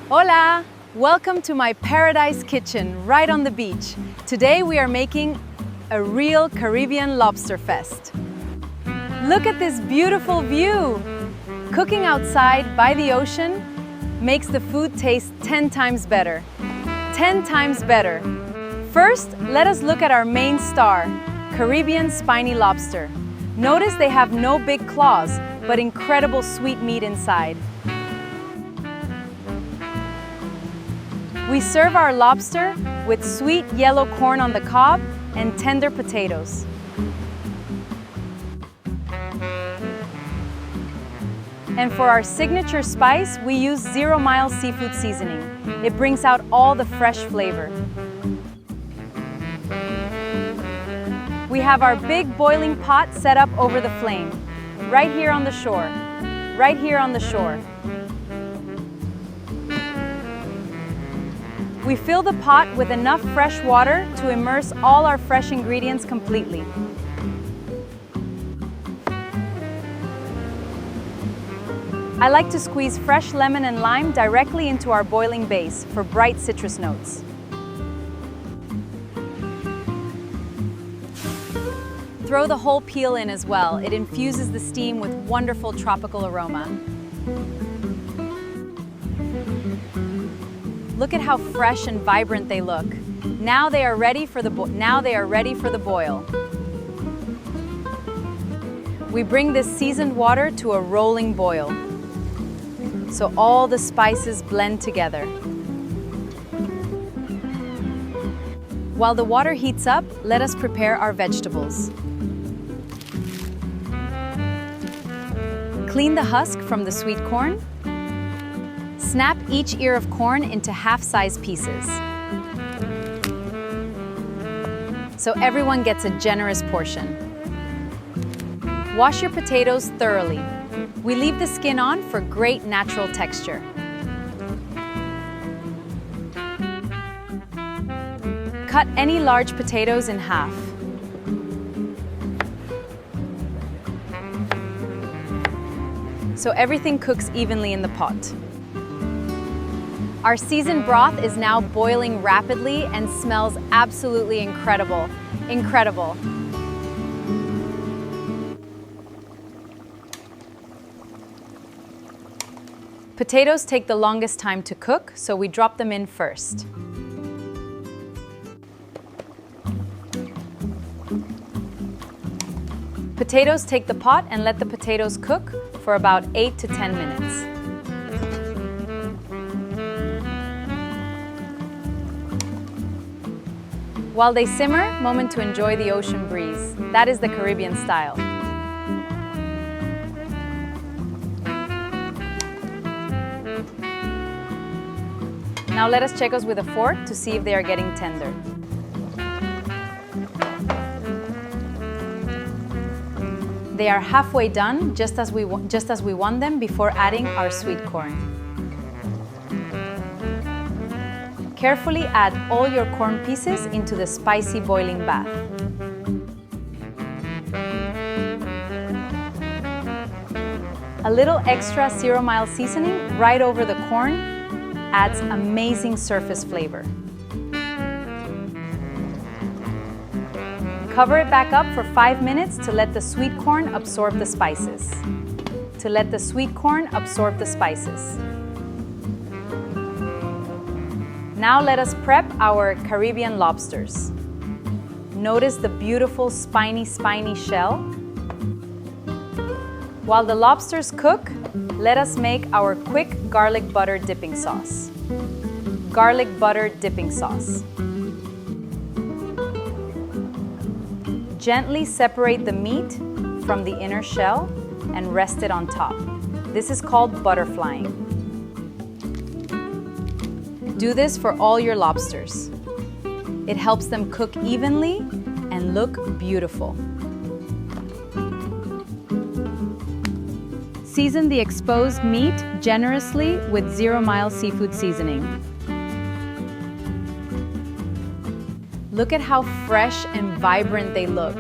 Hola! Welcome to my paradise kitchen right on the beach. Today we are making a real Caribbean lobster fest. Look at this beautiful view! Cooking outside by the ocean makes the food taste 10 times better. 10 times better! First, let us look at our main star, Caribbean spiny lobster. Notice they have no big claws, but incredible sweet meat inside. We serve our lobster with sweet yellow corn on the cob and tender potatoes. And for our signature spice, we use 0 Mile seafood seasoning. It brings out all the fresh flavor. We have our big boiling pot set up over the flame, right here on the shore. Right here on the shore. We fill the pot with enough fresh water to immerse all our fresh ingredients completely. I like to squeeze fresh lemon and lime directly into our boiling base for bright citrus notes. Throw the whole peel in as well. It infuses the steam with wonderful tropical aroma. Look at how fresh and vibrant they look. Now they are ready for the boil. We bring this seasoned water to a rolling boil, so all the spices blend together. While the water heats up, let us prepare our vegetables. Clean the husk from the sweet corn. Snap each ear of corn into half-size pieces, so everyone gets a generous portion. Wash your potatoes thoroughly. We leave the skin on for great natural texture. Cut any large potatoes in half. So everything cooks evenly in the pot. Our seasoned broth is now boiling rapidly and smells absolutely incredible. Incredible. Potatoes take the longest time to cook, so we drop them in first. Potatoes take the pot and let the potatoes cook for about 8 to 10 minutes. While they simmer, moment to enjoy the ocean breeze. That is the Caribbean style. Now let us check us with a fork to see if they are getting tender. They are halfway done, just as we want them before adding our sweet corn. Carefully add all your corn pieces into the spicy boiling bath. A little extra 0 Mile seasoning right over the corn adds amazing surface flavor. Cover it back up for 5 minutes to let the sweet corn absorb the spices. Now let us prep our Caribbean lobsters. Notice the beautiful spiny shell. While the lobsters cook, let us make our quick garlic butter dipping sauce. Garlic butter dipping sauce. Gently separate the meat from the inner shell and rest it on top. This is called butterflying. Do this for all your lobsters. It helps them cook evenly and look beautiful. Season the exposed meat generously with 0 Mile seafood seasoning. Look at how fresh and vibrant they look.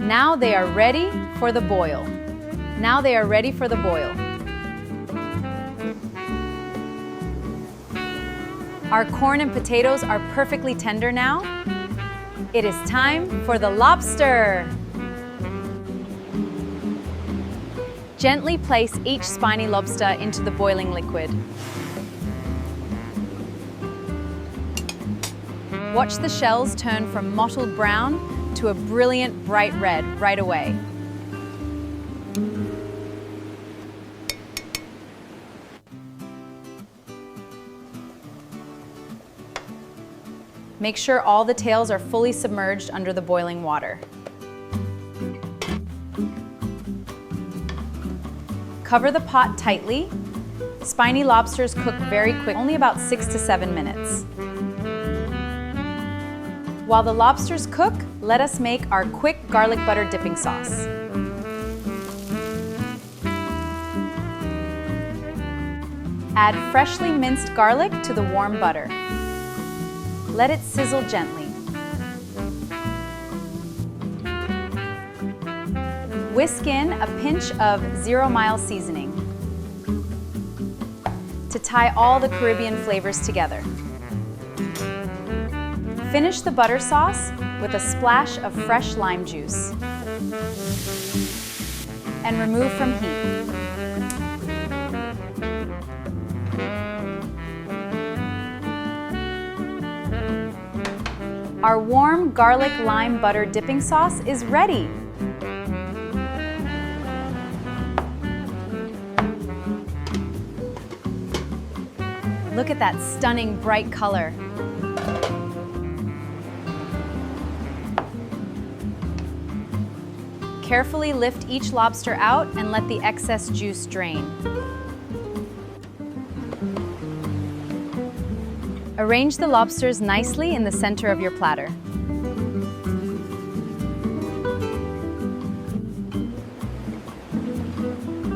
Now they are ready for the boil. Our corn and potatoes are perfectly tender now. It is time for the lobster. Gently place each spiny lobster into the boiling liquid. Watch the shells turn from mottled brown to a brilliant bright red right away. Make sure all the tails are fully submerged under the boiling water. Cover the pot tightly. Spiny lobsters cook very quick, only about 6 to 7 minutes. While the lobsters cook, let us make our quick garlic butter dipping sauce. Add freshly minced garlic to the warm butter. Let it sizzle gently. Whisk in a pinch of 0 Mile seasoning to tie all the Caribbean flavors together. Finish the butter sauce with a splash of fresh lime juice and remove from heat. Our warm garlic lime butter dipping sauce is ready. Look at that stunning bright color. Carefully lift each lobster out and let the excess juice drain. Arrange the lobsters nicely in the center of your platter.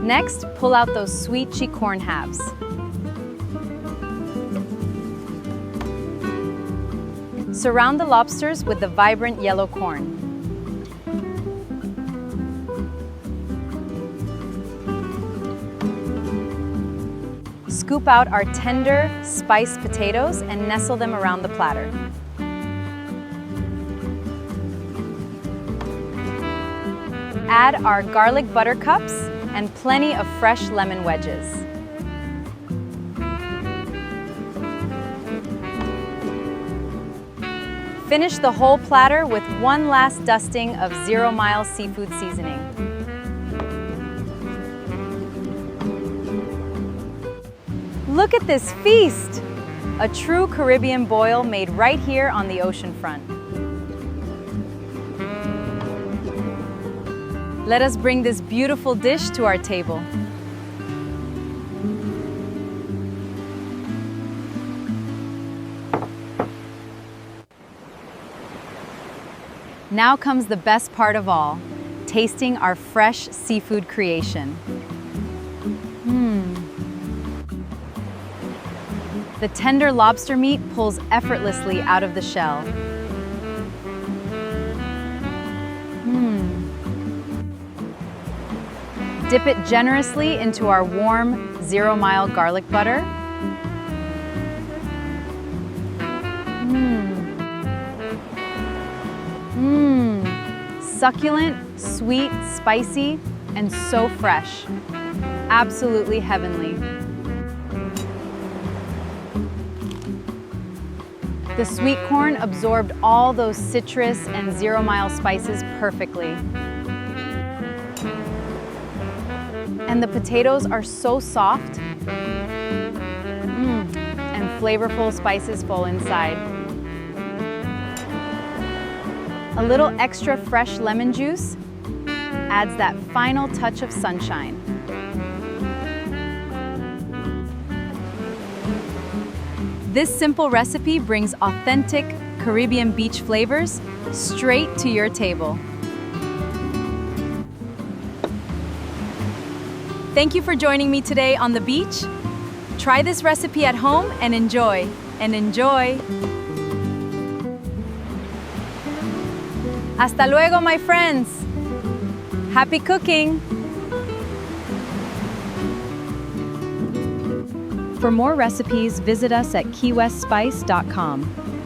Next, pull out those sweet cheek corn halves. Surround the lobsters with the vibrant yellow corn. Scoop out our tender, spiced potatoes and nestle them around the platter. Add our garlic butter cups and plenty of fresh lemon wedges. Finish the whole platter with one last dusting of 0 Mile seafood seasoning. Look at this feast! A true Caribbean boil made right here on the ocean front. Let us bring this beautiful dish to our table. Now comes the best part of all, tasting our fresh seafood creation. The tender lobster meat pulls effortlessly out of the shell. Dip it generously into our warm 0 Mile garlic butter. Succulent, sweet, spicy, and so fresh. Absolutely heavenly. The sweet corn absorbed all those citrus and 0 Mile spices perfectly. And the potatoes are so soft, and flavorful spices full inside. A little extra fresh lemon juice adds that final touch of sunshine. This simple recipe brings authentic Caribbean beach flavors straight to your table. Thank you for joining me today on the beach. Try this recipe at home and enjoy, Hasta luego, my friends. Happy cooking. For more recipes, visit us at keywestspice.com.